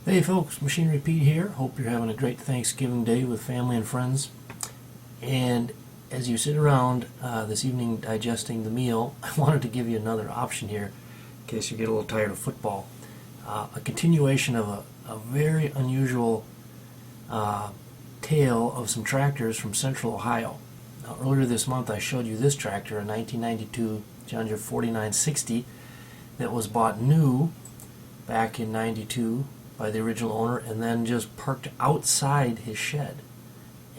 Hey folks, Machinery Pete here. Hope you're having a great Thanksgiving day with family and friends. And as you sit around this evening digesting the meal, I wanted to give you another option here in case you get a little tired of football. A continuation of a very unusual tale of some tractors from central Ohio. Now, earlier this month I showed you this tractor, a 1992 John Deere 4960 that was bought new back in 92 by the original owner and then just parked outside his shed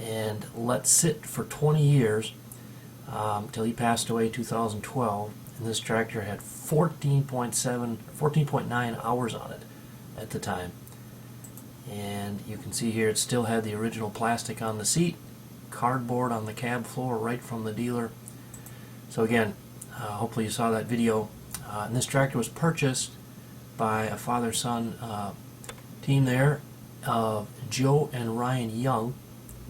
and let sit for 20 years till he passed away in 2012. And this tractor had 14.9 hours on it at the time. And you can see here it still had the original plastic on the seat, cardboard on the cab floor right from the dealer. So again, hopefully you saw that video. And this tractor was purchased by a father-son team there of Joe and Ryan Young,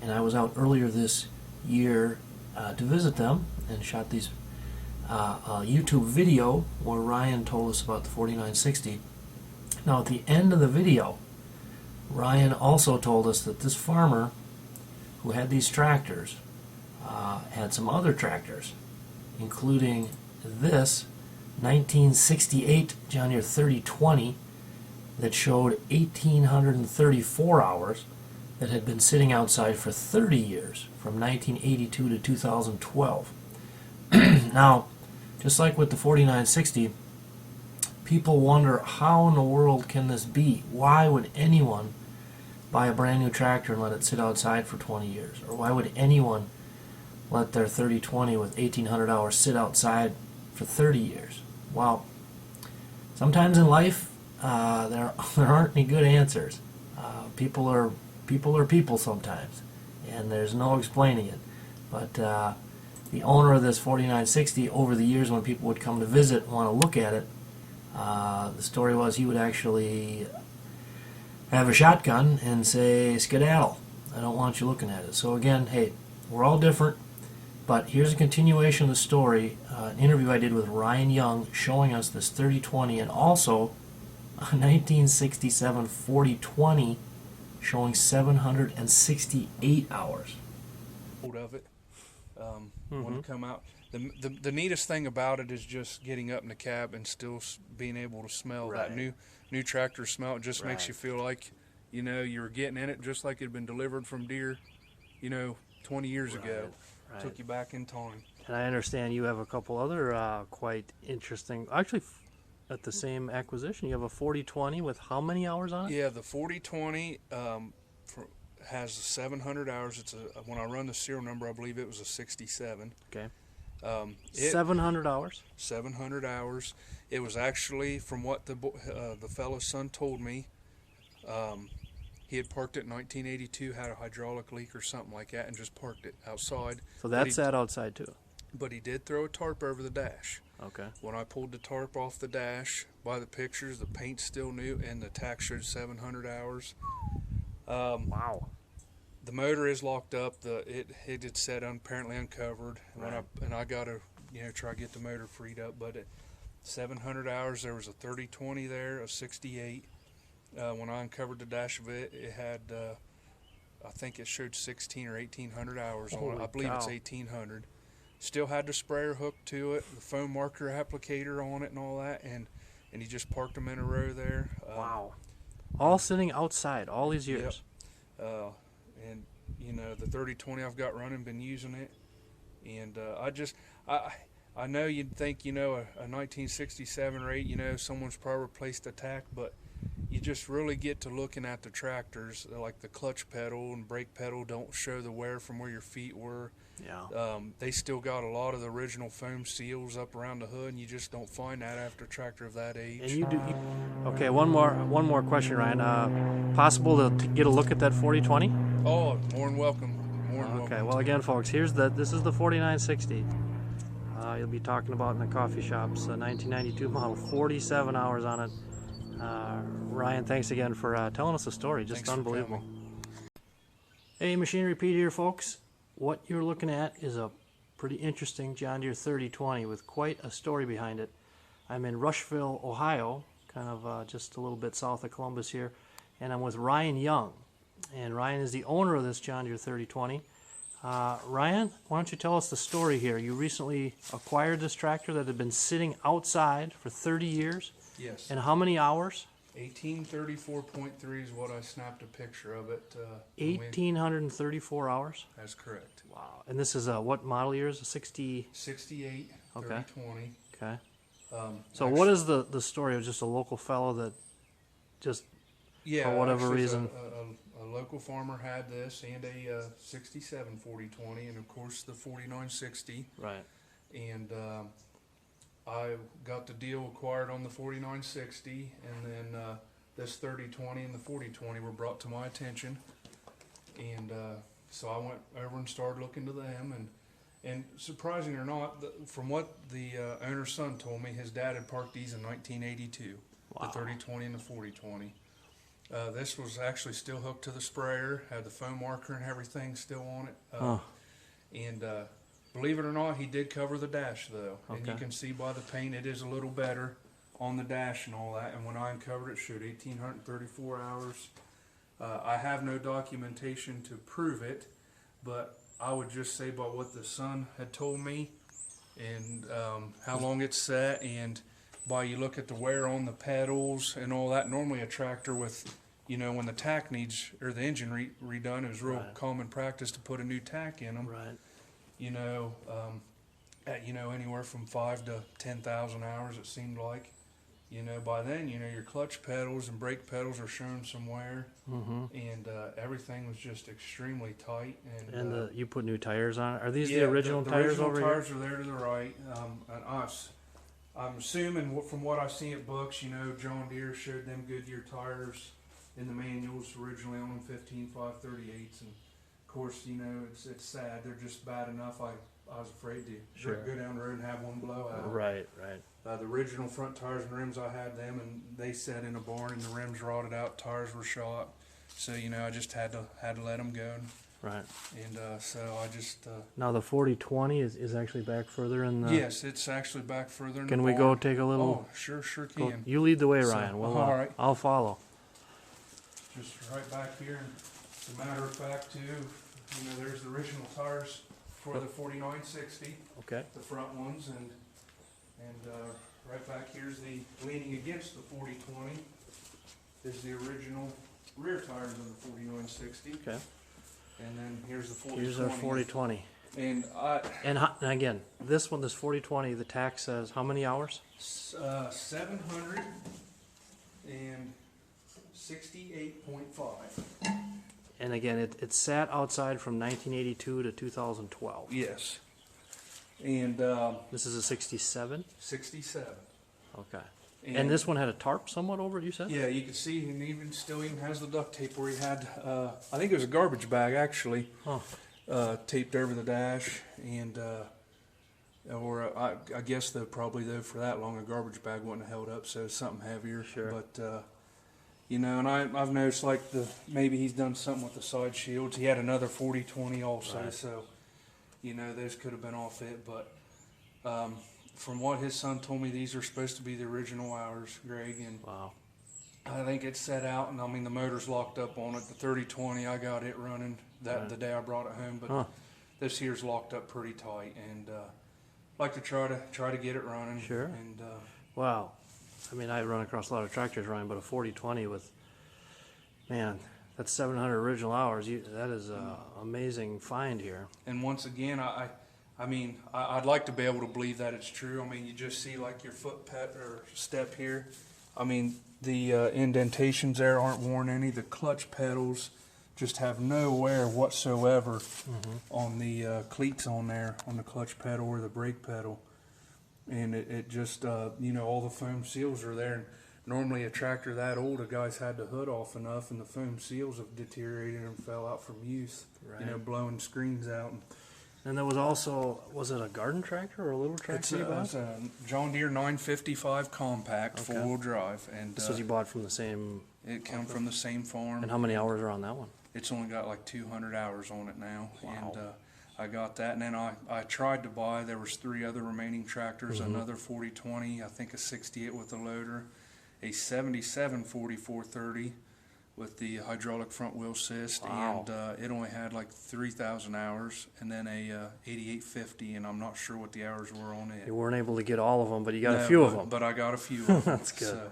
and I was out earlier this year to visit them and shot these YouTube video where Ryan told us about the 4960. Now at the end of the video, Ryan also told us that this farmer who had these tractors had some other tractors, including this 1968 John Deere 3020 that showed 1,834 hours that had been sitting outside for 30 years, from 1982 to 2012. Now, just like with the 4960, people wonder, how in the world can this be? Why would anyone buy a brand new tractor and let it sit outside for 20 years? Or why would anyone let their 3020 with 1,800 hours sit outside for 30 years? Well, sometimes in life there aren't any good answers. People are people sometimes, and there's no explaining it. But the owner of this 4960, over the years when people would come to visit and want to look at it, the story was he would actually have a shotgun and say, "Skedaddle, I don't want you looking at it." So again, hey, we're all different. But here's a continuation of the story, an interview I did with Ryan Young showing us this 3020 and also a 1967 4020 showing 768 hours. Of it when it come out. The neatest thing about it is just getting up in the cab and still being able to smell that new tractor smell. It just makes you feel like, you're getting in it just like it had been delivered from Deere, 20 years ago. Took you back in time. And I understand you have a couple other quite interesting, actually at the same acquisition, you have a 4020 with how many hours on it? Yeah, the 4020 has 700 hours. It's when I run the serial number, I believe it was a 67. Okay. 700 hours? 700 hours. It was actually, from what the fellow's son told me, he had parked it in 1982, had a hydraulic leak or something like that, and just parked it outside. So that sat outside too? But he did throw a tarp over the dash. Okay. When I pulled the tarp off the dash, by the pictures, the paint's still new, and the tax showed 700 hours. Wow. The motor is locked up. It had set apparently uncovered. Right. And I got to try to get the motor freed up. But at 700 hours, there was a 3020 there, a 68. When I uncovered the dash of it, it had, I think it showed 1,600 or 1,800 hours on it. I believe it's 1,800. Still had the sprayer hooked to it, the foam marker applicator on it and all that, and he just parked them in a row there. Wow. All sitting outside all these years. Yep. And, the 3020 I've got running, been using it. And I know you'd think, a 1967 or 8, someone's probably replaced the tack, but you just really get to looking at the tractors, like the clutch pedal and brake pedal don't show the wear from where your feet were. Yeah. They still got a lot of the original foam seals up around the hood, and you just don't find that after a tractor of that age. And you do. Okay, one more question, Ryan. Possible to get a look at that 4020? Oh, more than welcome. Okay. Well, again, folks, this is the 4960. You'll be talking about in the coffee shops. A 1992 model, 47 hours on it. Ryan, thanks again for telling us the story. Just unbelievable. Hey, Machinery Pete here, folks. What you're looking at is a pretty interesting John Deere 3020 with quite a story behind it. I'm in Rushville, Ohio, kind of just a little bit south of Columbus here, and I'm with Ryan Young. And Ryan is the owner of this John Deere 3020. Ryan, why don't you tell us the story here? You recently acquired this tractor that had been sitting outside for 30 years. Yes. And how many hours? 1834.3 is what I snapped a picture of it. 1,834 hours? That's correct. Wow. And this is what model year is it? 60? 68, Okay. 3020. Okay. So Actually, what is the story of just a local fellow that just, yeah, for whatever actually, reason? A local farmer had this and a 67 4020 and of course the 4960. Right. And I got the deal acquired on the 4960, and then this 3020 and the 4020 were brought to my attention, and so I went over and started looking to them, and surprising or not, from what the owner's son told me, his dad had parked these in 1982, Wow. the 3020 and the 4020. This was actually still hooked to the sprayer, had the foam marker and everything still on it, and believe it or not, he did cover the dash though, and you Okay. can see by the paint it is a little better on the dash and all that. And when I uncovered it, it showed 1,834 hours. I have no documentation to prove it, but I would just say by what the son had told me, and how long it's set, and by you look at the wear on the pedals and all that. Normally a tractor with, you know, when the tack needs, or the engine redone, it was real Right. common practice to put a new tack in them. Right. You know, at, you know, anywhere from 5 to 10,000 hours, it seemed like. You know, by then, you know, your clutch pedals and brake pedals are showing some wear, Mm-hmm. and everything was just extremely tight. And you put new tires on it. Are these yeah, the original tires original over tires are there to the right. And I'm assuming from what I've seen at books, you know, John Deere showed them Goodyear tires in the manuals originally on them 15.538s, and of course, you know, it's sad. They're just bad enough. I was afraid to Sure. go down the road and have one blow out. here? Right. Right. The original front tires and rims, I had them, and they sat in a barn, and the rims rotted out, tires were shot. So you know, I just had to let them go, Right. and so I just. Now the 4020 is actually back further in the. Yes, it's actually back further in Can the we barn. go take a little? Oh, sure go- can. you lead the way, So, Ryan. Well, all right. I'll follow. Just right back here. And as a matter of fact, too, you know, there's the original tires for the 4960, Okay. the front ones, and right back here's the leaning against the 4020 is the original rear tires of the 4960, Okay. and then here's the 4020. Here's our 4020. And And again, this 4020, the tax says how many hours? 768.5. And again, it sat outside from 1982 to 2012. Yes. And This is a 67. 67. Okay. And this one had a tarp somewhat over it, you said? Yeah, you can see, and still even has the duct tape where he had, I think it was a garbage bag actually, Huh. taped over the dash, and I guess though probably though for that long a garbage bag wouldn't have held up, so it's something heavier. Sure. But you know, and I've noticed like maybe he's done something with the side shields. He had another 4020 also, Right. so you know those could have been off it, but. From what his son told me, these are supposed to be the original hours, Greg, and Wow. I think it's set out, and I mean the motor's locked up on it. The 3020, I got it running Right. the day I brought it home, but Huh. this here's locked up pretty tight, and like to try to get it running. Sure. And Wow. I mean, I run across a lot of tractors, Ryan, but a 4020 with, man, that's 700 original hours. That is an amazing find here. and once again, I mean, I'd like to be able to believe that it's true. I mean, you just see like your foot pet or step here. I mean, the indentations there aren't worn any. The clutch pedals just have no wear whatsoever on the cleats on there, on the clutch pedal or the brake pedal. And it just, you know, all the foam seals are there. And normally a tractor that old, a guy's had the hood off enough and the foam seals have deteriorated and fell out from use, you know, Right. blowing screens out. And there was also, was it a garden tractor or a little tractor you bought? It's a John Deere 955 compact, Okay. four-wheel drive, and This was you bought from the same, it come from the same farm. and how many hours are on that one? It's only got like 200 hours on it now, Wow. and I got that. And then I tried to buy. There was 3 other remaining tractors. Mm-hmm. Another 4020, I think a 68 with a loader, a 77 4430, with the hydraulic front wheel assist, Wow. and it only had like 3,000 hours, and then a 8850, and I'm not sure what the hours were on it. You weren't able to get all of them, but you got a No, few of but- them. But I got a few of them. That's good. So,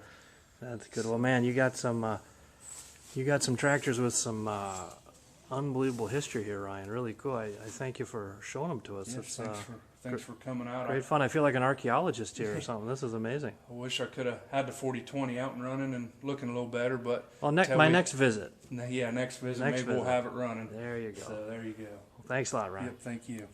That's good. Well, man, you got some tractors with some unbelievable history here, Ryan. Really cool. I thank you for showing them to us. yes, It's thanks for coming out. great fun. I feel like an archaeologist here or something. This is amazing. I wish I could have had the 4020 out and running and looking a little better, but Well, till my we- next visit. yeah, next visit Next maybe we'll visit. have it running. There you go. So there you go. Thanks a lot, Ryan. Yep, thank you.